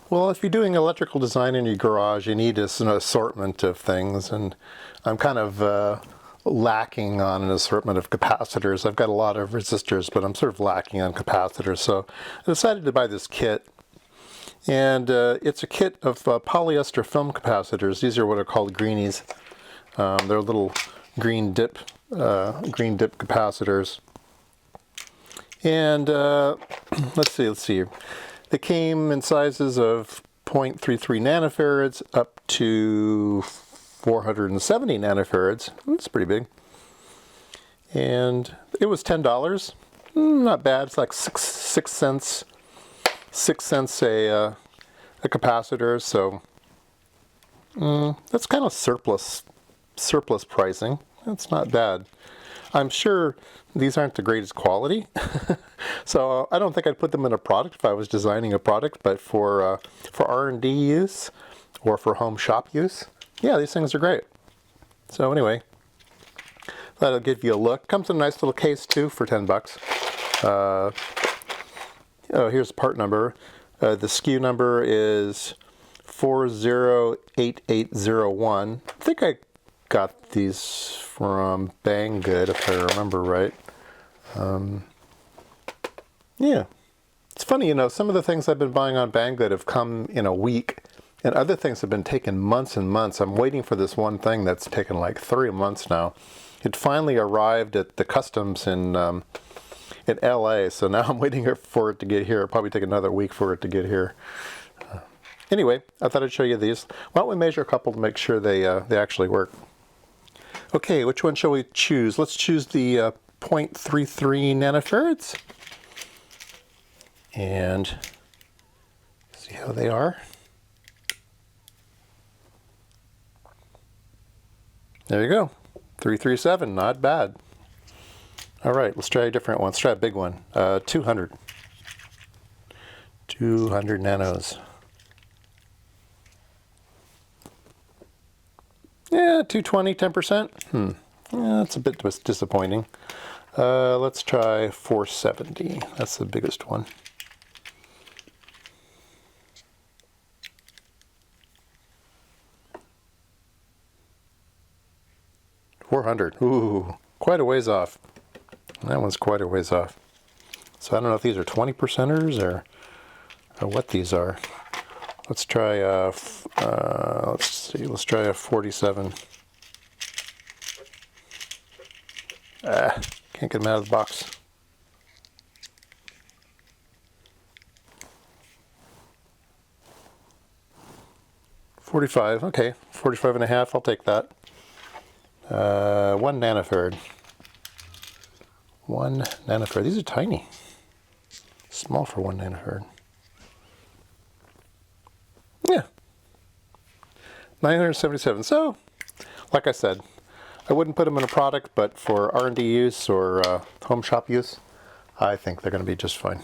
Well, if you're doing electrical design in your garage, you need an assortment of things, and I'm kind of lacking on an assortment of capacitors. I've got a lot of resistors, but I'm sort of lacking on capacitors, so I decided to buy this kit. And it's a kit of polyester film capacitors. These are what are called greenies. They're little green dip capacitors. And let's see. They came in sizes of 0.33 nanofarads up to 470 nanofarads. That's pretty big. And it was $10. Not bad. It's like six cents a capacitor. So that's kind of surplus pricing. That's not bad. I'm sure these aren't the greatest quality, so I don't think I'd put them in a product if I was designing a product, but for R&D use or for home shop use, yeah, these things are great. So anyway, that'll give you a look. Comes in a nice little case too for 10 bucks. Oh, here's the part number. The SKU number is 408801. I think I got these from Banggood, if I remember right. Yeah. It's funny, some of the things I've been buying on Banggood have come in a week, and other things have been taking months and months. I'm waiting for this one thing that's taken like 3 months now. It finally arrived at the customs in LA, so now I'm waiting for it to get here. It'll probably take another week for it to get here. Anyway, I thought I'd show you these. Why don't we measure a couple to make sure they actually work. Okay, which one shall we choose? Let's choose the 0.33 nanofarads. And see how they are. There you go. 337, not bad. All right, let's try a different one. Let's try a big one. 200. 200 nanos. Yeah, 220, 10%. Yeah, that's a bit disappointing. Let's try 470. That's the biggest one. $400. Ooh, quite a ways off. That one's quite a ways off. So I don't know if these are 20%ers or what these are. Let's try let's try a 47. Can't get them out of the box. $45, okay, 45 and a half, I'll take that. 1 nanofarad. 1 nanofarad, these are tiny. Small for 1 nanofarad. Yeah, 977. So, like I said, I wouldn't put them in a product, but for R&D use or home shop use, I think they're going to be just fine.